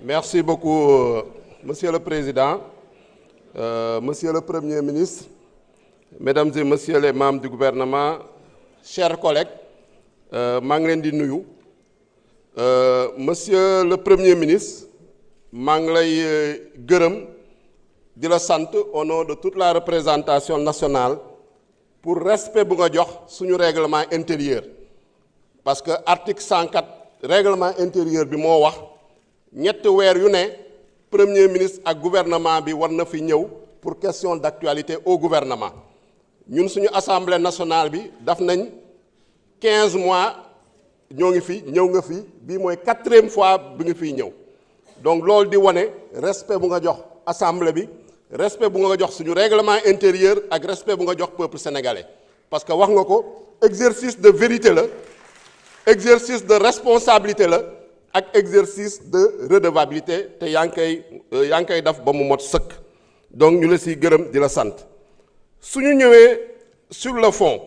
Merci beaucoup, Monsieur le Président, Monsieur le Premier ministre, Mesdames et Messieurs les membres du gouvernement, chers collègues, maa ngi leen di nuyu. Monsieur le Premier ministre, maa ngi lay gërëm di la sant au nom de toute la représentation nationale pour respect bu nga jox suñu règlement intérieur. Parce que article 104 règlement intérieur bi moo wax ñetti weer yu ne premier ministre ak gouvernement bi war na fi ñëw pour question d'actualité au gouvernement. ñun suñu assemblée nationale bi daf nañ 15 mois ñoo ngi fi ñëw nga fi bii mooy 4e fois bi nga fiy ñëw. Donc loolu di wane respect bu nga jox assemblée bi respect bu nga jox suñu règlement intérieur ak respect bu nga jox peuple sénégalais. Parce que wax nga ko exercice de vérité la exercice de responsabilité la ak exercice de redevabilité te yaa ngi koy def ba mu mot sëkk. Donc ñu la siy gërëm di la sant suñu ñëwee sur le fond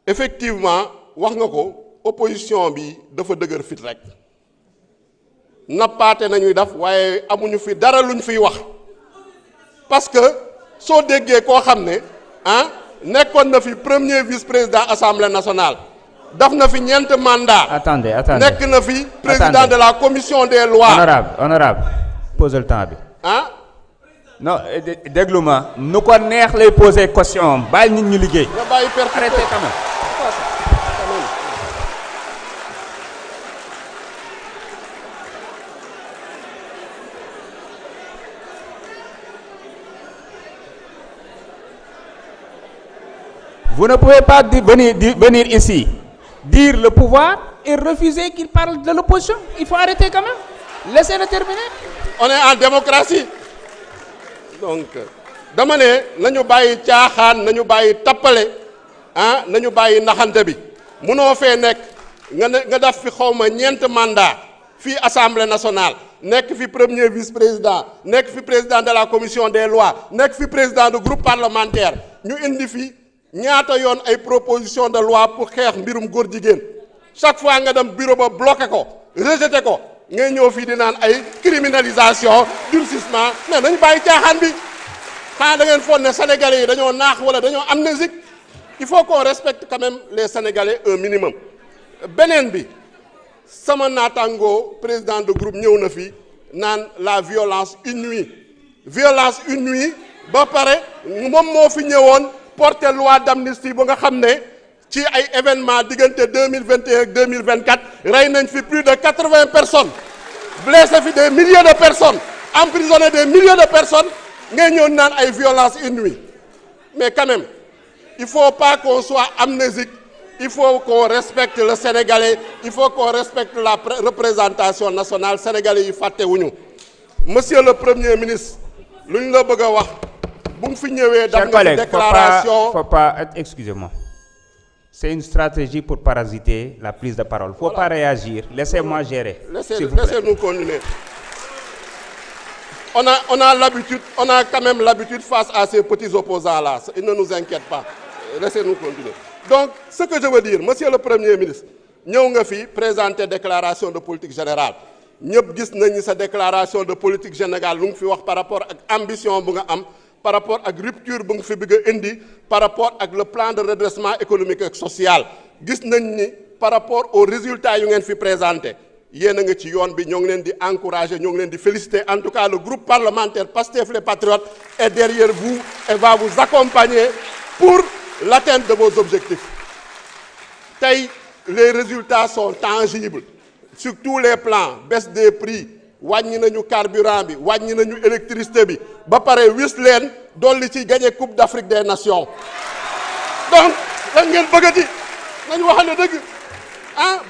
effectivement wax nga ko opposition bi dafa dëgër fit rek nappaate nañuy def waaye amuñu fi dara luñ fiy wax parce que soo déggee koo xam ne nekkoon na fi premier vice-président assemblée nationale daf na fi ñeent mandat. Attendez. nekk na fi président de la commission des lois. honorable pose le temps bi. non déglu ma nu ko neex lay poser question bàyyi nit ñu liggéey. nga bàyyi arrêtez quand même. Vous ne pouvez pas venir ici, dire le pouvoir et refuser qu'il parle de l'opposition. Il faut arrêter quand même. Laissez-le terminer. On est en démocratie. Donc, dama ne nañu bàyyi caaxaan nañu bàyyi tappale nañu bàyyi naxante bi munoo fee nekk nga def fi xawma ñeent mandat fii assemblée nationale nekk fi premier vice-président nekk fi président de la commission des lois nekk fi président du groupe parlementaire ñu indi fi ñaata yoon ay proposition de loi pour xeex mbirum góor jigéen chaque fois nga dem bureau ba bloqué ko rejeté ko ngay ñëw fii di naan ay criminalisation durcissement mais nañu bàyyi caaxaan bi xanaa da ngeen foog ne sénégalais yi dañoo naax wala dañoo amnésique il faut qu'on respecte quand même les sénégalais un minimum. beneen bi sama naataangoo président de groupe ñëw na fi naan la violence inouïe ba pare moom moo fi ñëwoon porter loi d'amnistie ba nga xam ne ci ay événements diggante 2021 ak 2024 rey nañ fi plus de 80 personnes blessé fi des milliers de personnes emprisonné des milliers de personnes ngay ñëw naan ay violences inouïes mais quand même il faut pas qu'on soit amnésique il faut qu'on respecte le Sénégalais il faut qu'on respecte la représentation nationale sénégalais yi fàttewuñu monsieur le premier ministre lu ñu la bëgg a wax bu mu fi ñëwee daf nga déclaration faut pas excusez-moi. C'est une stratégie pour parasiter la prise de parole. Faut pas réagir. Laissez-moi gérer. Laissez-nous continuer. On a quand même l'habitude face à ces petits opposants-là. Ils ne nous inquiètent pas. Laissez-nous continuer. Donc, ce que je veux dire, monsieur le Premier ministre, ñëw nga fi présenter déclaration de politique générale. ñëpp gis nañu sa déclaration de politique générale lu nga fi wax par rapport ak ambition bu nga am. Par rapport ak rupture bu nga fi bëgg a indi par rapport ak le plan de redressement économique et social gis nañ ni par rapport aux résultats yu ngeen fi présenté yéen a nga ci yoon bi ñoo ngi leen di encourager ñoo ngi leen di féliciter en tout cas le groupe parlementaire Pastef les Patriotes est derrière vous et va vous accompagner pour l'atteinte de vos objectifs. Tey les résultats sont tangibles sur tous les plans baisse des prix. wàññi nañu carburant bi wàññi nañu électricité bi ba pare wis leen dolli ci gagné Coupe d'Afrique des Nations donc lan ngeen bëggati nañu waxane dëgg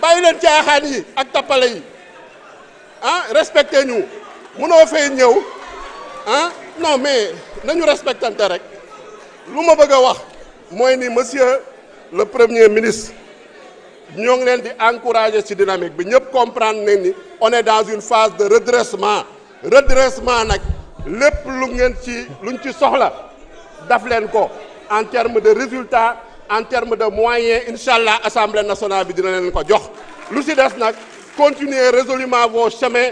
bàyyi leen caaxaan yi ak tappale yi respecté ñu mënoo fay ñëw non mais nañu respectante rek lu ma bëgg a wax mooy ni monsieur le premier ministre ñoo ngi leen di encourager ci dynamique bi ñëpp comprendre nañ ni on est dans une phase de redressement nag lépp luñ ci soxla daf leen ko en termes de résultats en termes de moyens Inch'Allah Assemblée nationale bi dina leen ko jox lu ci des nag continuez résolument vos chemins.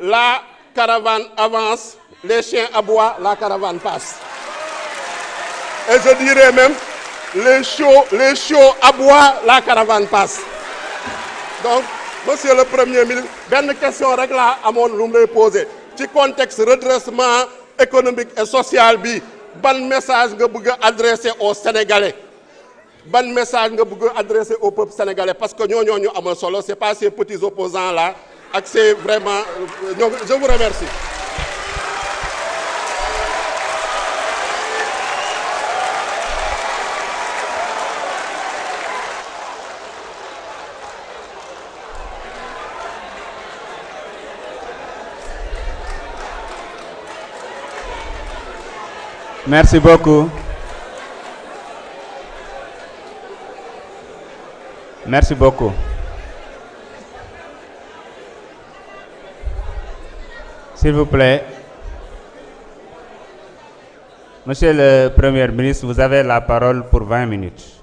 La caravane avance, les chiens aboient, la caravane passe. Et je dirais même, les chiots aboient, la caravane passe. Donc, monsieur le Premier ministre, une question rek la amoon lu mu lay poser ci contexte redressement économique et social bi ban message nga bëgg a adresser aux Sénégalais ban message nga bëgg a adresser au peuple sénégalais parce que ñoo ñu amal solo c'est pas ces petits opposants là. C'est vraiment, je vous remercie. Merci beaucoup. Merci beaucoup. S'il vous plaît, Monsieur le Premier ministre, vous avez la parole pour 20 minutes.